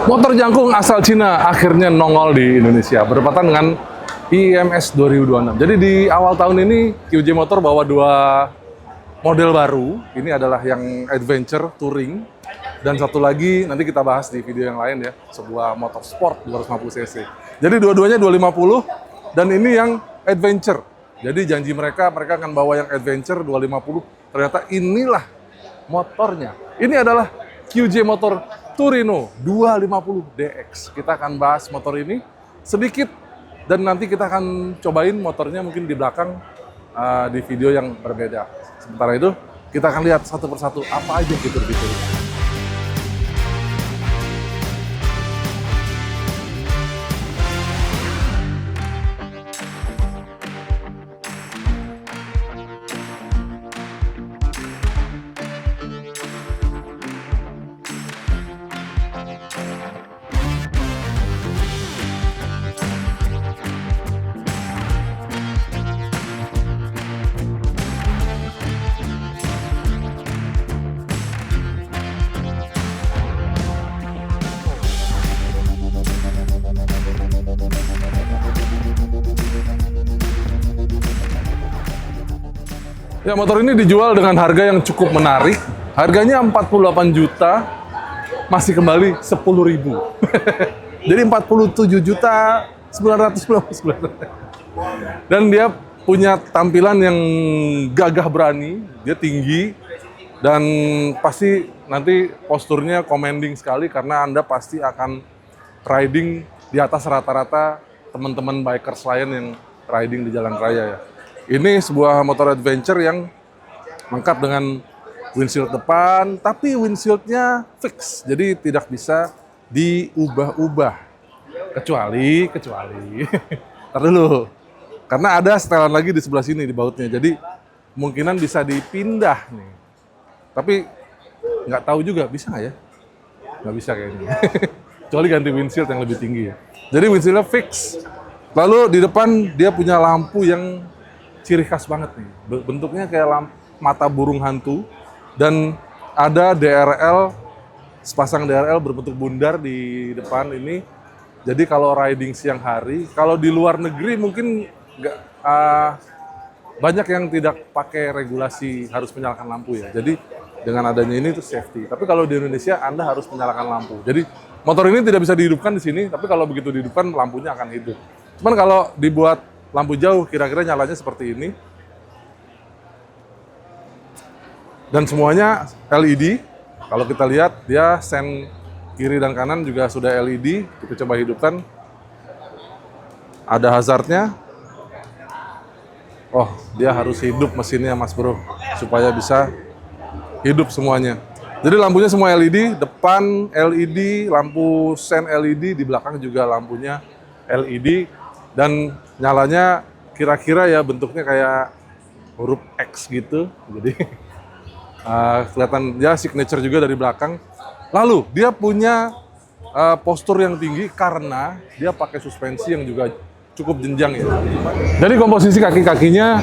Motor jangkung asal Cina akhirnya nongol di Indonesia berdepatan dengan IMS 2026. Jadi di awal tahun ini QJ Motor bawa dua model baru. Ini adalah yang Adventure Touring dan satu lagi nanti kita bahas di video yang lain ya, sebuah motor sport 250 cc. Jadi dua-duanya 250 dan ini yang Adventure. Jadi janji mereka akan bawa yang Adventure 250. Ternyata inilah motornya. Ini adalah QJ Motor Torino 250 DX. Kita akan bahas motor ini sedikit dan nanti kita akan cobain motornya mungkin di belakang di video yang berbeda. Sementara itu kita akan lihat satu persatu apa aja fitur-fiturnya. Ya, motor ini dijual dengan harga yang cukup menarik. Harganya 48 juta, masih kembali 10.000. Jadi 47 juta 999. Dan dia punya tampilan yang gagah berani, dia tinggi dan pasti nanti posturnya commanding sekali karena Anda pasti akan riding di atas rata-rata teman-teman bikers lain yang riding di jalan raya ya. Ini sebuah motor adventure yang lengkap dengan windshield depan, tapi windshieldnya fix, jadi tidak bisa diubah-ubah. Kecuali, ntar dulu, karena ada setelan lagi di sebelah sini di bautnya, jadi kemungkinan bisa dipindah nih. Tapi nggak tahu juga, bisa nggak ya? Nggak bisa kayaknya. Kecuali ganti windshield yang lebih tinggi ya. Jadi windshieldnya fix. Lalu di depan dia punya lampu yang ciri khas banget nih, bentuknya kayak mata burung hantu dan ada DRL, sepasang DRL berbentuk bundar di depan ini. Jadi kalau riding siang hari, kalau di luar negeri mungkin nggak banyak yang tidak pakai regulasi harus menyalakan lampu ya. Jadi dengan adanya ini itu safety. Tapi kalau di Indonesia Anda harus menyalakan lampu. Jadi motor ini tidak bisa dihidupkan di sini, tapi kalau begitu dihidupkan lampunya akan hidup. Cuman kalau dibuat lampu jauh, kira-kira nyalanya seperti ini. Dan semuanya LED. Kalau kita lihat, dia sen kiri dan kanan juga sudah LED. Kita coba hidupkan. Ada hazardnya. Oh, dia harus hidup mesinnya, Mas Bro. Supaya bisa hidup semuanya. Jadi lampunya semua LED. Depan LED, lampu sen LED. Di belakang juga lampunya LED. Dan nyalanya kira-kira ya bentuknya kayak huruf X gitu, jadi kelihatan ya signature juga dari belakang. Lalu dia punya postur yang tinggi karena dia pakai suspensi yang juga cukup jenjang ya. Jadi komposisi kaki-kakinya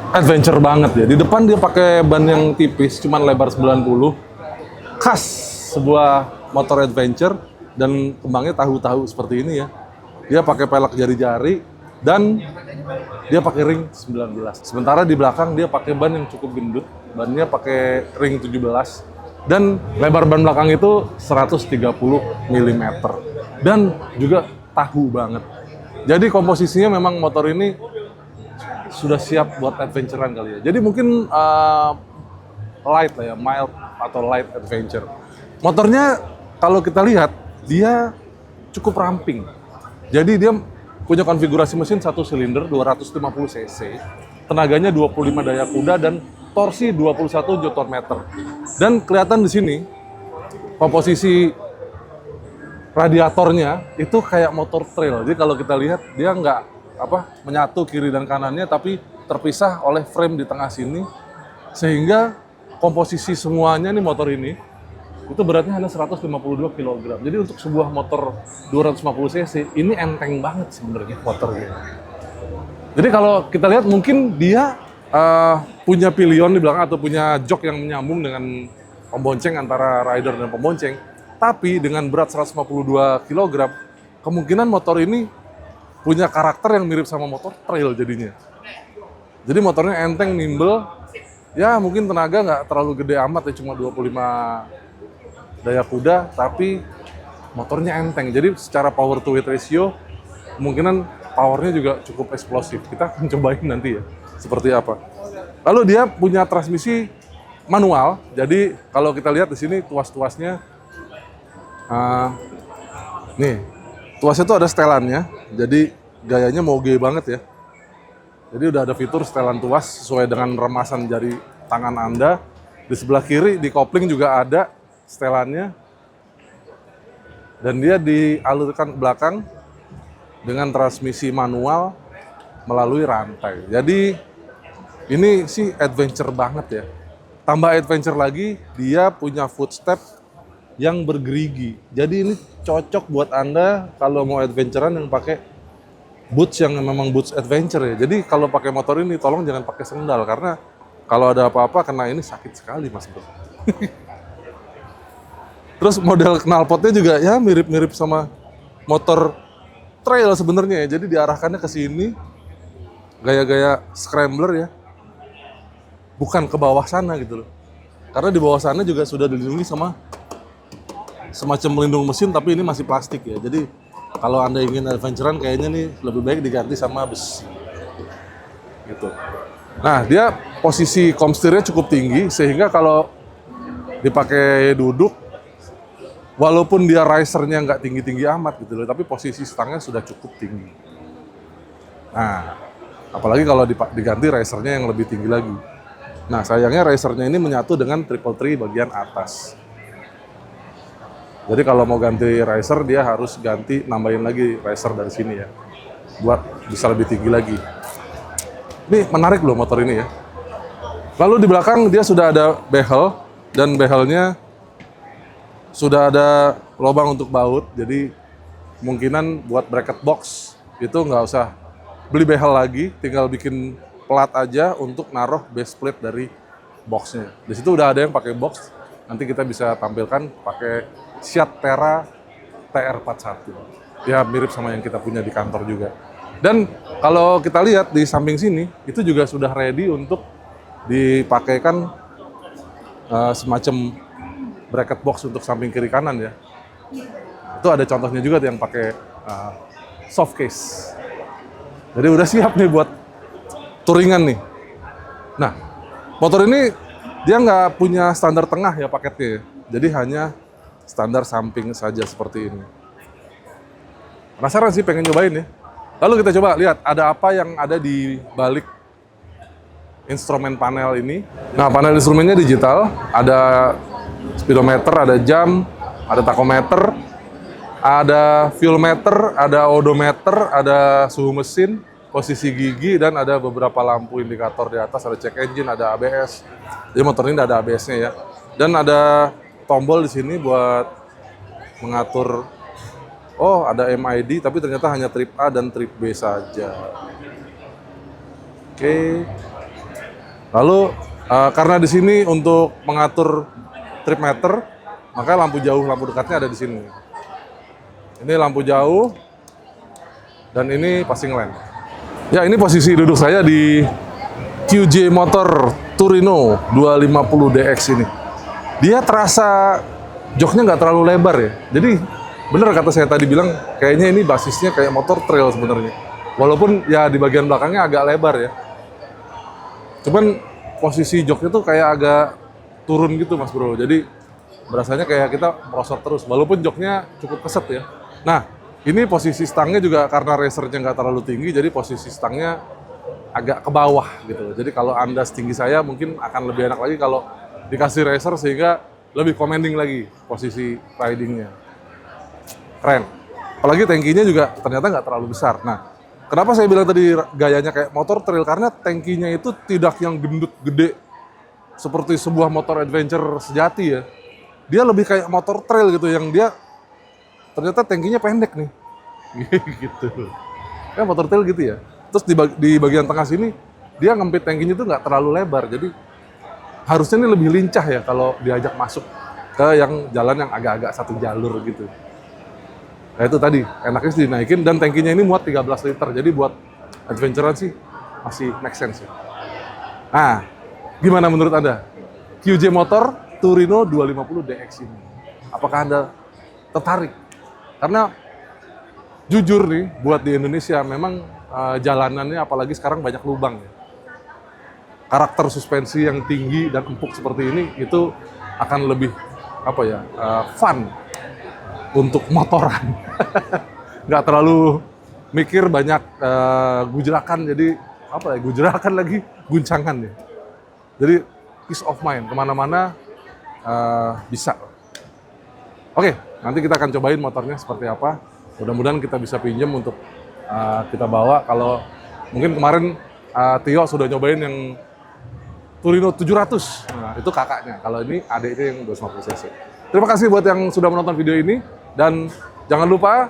adventure banget ya. Di depan dia pakai ban yang tipis, cuman lebar 90, khas sebuah motor adventure dan kembangnya tahu-tahu seperti ini ya. Dia pakai pelek jari-jari dan dia pakai ring 19. Sementara di belakang dia pakai ban yang cukup gendut, bannya pakai ring 17 dan lebar ban belakang itu 130 mm dan juga tahu banget. Jadi komposisinya memang motor ini sudah siap buat adventurean kali ya. Jadi mungkin light lah ya, mild atau light adventure. Motornya kalau kita lihat dia cukup ramping. Jadi dia punya konfigurasi mesin 1 silinder 250 cc, tenaganya 25 daya kuda dan torsi 21 Nm. Dan kelihatan di sini komposisi radiatornya itu kayak motor trail. Jadi kalau kita lihat dia nggak menyatu kiri dan kanannya, tapi terpisah oleh frame di tengah sini, sehingga komposisi semuanya nih motor ini itu beratnya hanya 152 kg. Jadi untuk sebuah motor 250 cc, ini enteng banget sebenarnya motornya. Jadi kalau kita lihat mungkin dia punya pilion di belakang atau punya jok yang menyambung dengan pembonceng antara rider dan pembonceng. Tapi dengan berat 152 kg, kemungkinan motor ini punya karakter yang mirip sama motor trail jadinya. Jadi motornya enteng, nimble, ya mungkin tenaga nggak terlalu gede amat ya, cuma 25 daya kuda, tapi motornya enteng. Jadi secara power to weight ratio, kemungkinan powernya juga cukup eksplosif. Kita akan cobain nanti ya, seperti apa. Lalu dia punya transmisi manual, jadi kalau kita lihat di sini tuas-tuasnya, nih, tuasnya tuh ada setelannya, jadi gayanya moge banget ya. Jadi udah ada fitur setelan tuas sesuai dengan remasan jari tangan Anda. Di sebelah kiri di kopling juga ada setelannya. Dan dia dialurkan ke belakang dengan transmisi manual melalui rantai. Jadi ini sih adventure banget ya. Tambah adventure lagi, dia punya footstep yang bergerigi. Jadi ini cocok buat Anda kalau mau adventurean yang pakai boots yang memang boots adventure ya. Jadi kalau pakai motor ini tolong jangan pakai sendal karena kalau ada apa-apa kena ini sakit sekali Mas Bro. Terus model knalpotnya juga ya mirip-mirip sama motor trail sebenarnya ya. Jadi diarahkannya ke sini gaya-gaya scrambler ya. Bukan ke bawah sana gitu loh. Karena di bawah sana juga sudah dilindungi sama semacam pelindung mesin tapi ini masih plastik ya. Jadi kalau Anda ingin adventurean kayaknya nih lebih baik diganti sama besi. Gitu. Nah, dia posisi komstirnya cukup tinggi sehingga kalau dipakai duduk walaupun dia risernya nggak tinggi-tinggi amat gitu loh, tapi posisi stangnya sudah cukup tinggi. Nah, apalagi kalau diganti risernya yang lebih tinggi lagi. Nah, sayangnya risernya ini menyatu dengan triple tree bagian atas. Jadi kalau mau ganti riser dia harus nambahin lagi riser dari sini ya, buat bisa lebih tinggi lagi. Ini menarik loh motor ini ya. Lalu di belakang dia sudah ada behel dan behelnya sudah ada lubang untuk baut. Jadi kemungkinan buat bracket box itu nggak usah beli behel lagi, tinggal bikin plat aja untuk naruh base plate dari boxnya. Di situ udah ada yang pakai box. Nanti kita bisa tampilkan pakai Seat Terra TR41. Ya mirip sama yang kita punya di kantor juga. Dan kalau kita lihat di samping sini, itu juga sudah ready untuk dipakaikan semacam bracket box untuk samping kiri kanan ya. Itu ada contohnya juga yang pakai soft case. Jadi udah siap nih buat touringan nih. Nah, motor ini dia nggak punya standar tengah ya paketnya ya. Jadi hanya standar samping saja seperti ini. Penasaran sih pengen nyobain ya. Lalu kita coba lihat ada apa yang ada di balik instrumen panel ini. Nah, panel instrumennya digital, ada speedometer, ada jam, ada tachometer, ada fuel meter, ada odometer, ada suhu mesin, posisi gigi, dan ada beberapa lampu indikator di atas, ada check engine, ada ABS. Jadi motor ini ada ABS-nya ya. Dan ada tombol di sini buat mengatur, oh ada MID tapi ternyata hanya trip A dan trip B saja. Oke. Lalu karena di sini untuk mengatur trip meter, maka lampu jauh, lampu dekatnya ada di sini. Ini lampu jauh dan ini passing lamp. Ya, ini posisi duduk saya di QJ Motor Torino 250DX ini. Dia terasa joknya nggak terlalu lebar ya. Jadi bener kata saya tadi bilang, kayaknya ini basisnya kayak motor trail sebenarnya. Walaupun ya di bagian belakangnya agak lebar ya. Cuman posisi joknya tuh kayak agak turun gitu Mas Bro. Jadi berasanya kayak kita merosot terus. Walaupun joknya cukup keset ya. Nah, ini posisi stangnya juga karena racernya nggak terlalu tinggi, jadi posisi stangnya agak ke bawah gitu. Jadi kalau Anda setinggi saya mungkin akan lebih enak lagi kalau dikasih racer sehingga lebih commanding lagi posisi ridingnya. Keren. Apalagi tangkinya juga ternyata nggak terlalu besar. Nah, kenapa saya bilang tadi gayanya kayak motor trail? Karena tangkinya itu tidak yang gendut gede seperti sebuah motor adventure sejati ya. Dia lebih kayak motor trail gitu yang dia ternyata tangkinya pendek nih. Gitu. Kayak motor trail gitu ya. Terus di bagian tengah sini dia ngempit tangkinya itu nggak terlalu lebar. Jadi harusnya ini lebih lincah ya kalau diajak masuk ke yang jalan yang agak-agak satu jalur gitu. Nah itu tadi, enaknya sih dinaikin dan tangkinya ini muat 13 liter. Jadi buat adventurean sih masih make sense ya. Nah, gimana menurut Anda? QJ Motor Torino 250 DX ini. Apakah Anda tertarik? Karena jujur nih, buat di Indonesia memang jalanannya apalagi sekarang banyak lubang ya. Karakter suspensi yang tinggi dan empuk seperti ini itu akan lebih fun untuk motoran. Nggak terlalu mikir banyak gujrakan, jadi gujrakan lagi guncangan ya. Jadi peace of mind kemana-mana bisa. Oke, nanti kita akan cobain motornya seperti apa. Mudah-mudahan kita bisa pinjam untuk kita bawa. Kalau mungkin kemarin Tio sudah nyobain yang Torino 700, nah itu kakaknya. Kalau ini adiknya yang 250 cc. Terima kasih buat yang sudah menonton video ini. Dan jangan lupa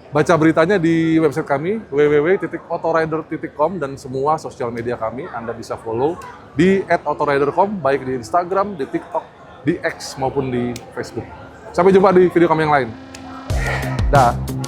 baca beritanya di website kami www.autorider.com dan semua sosial media kami Anda bisa follow di @autorider.com, baik di Instagram, di TikTok, di X maupun di Facebook. Sampai jumpa di video kami yang lain. Dah.